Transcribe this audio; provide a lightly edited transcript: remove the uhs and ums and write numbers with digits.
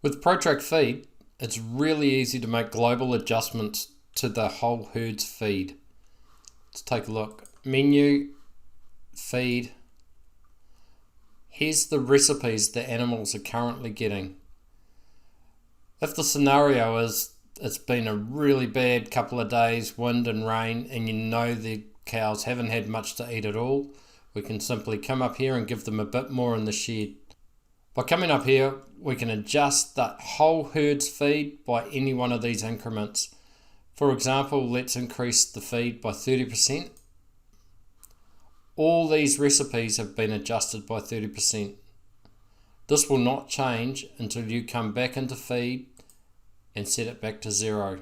With Protrack feed, it's really easy to make global adjustments to the whole herd's feed. Let's take a look. Menu, feed. Here's the recipes the animals are currently getting. If the scenario is it's been a really bad couple of days, wind and rain, and you know the cows haven't had much to eat at all, we can simply come up here and give them a bit more in the shed. By coming up here, we can adjust that whole herd's feed by any one of these increments. For example, let's increase the feed by 30%. All these recipes have been adjusted by 30%. This will not change until you come back into feed and set it back to 0.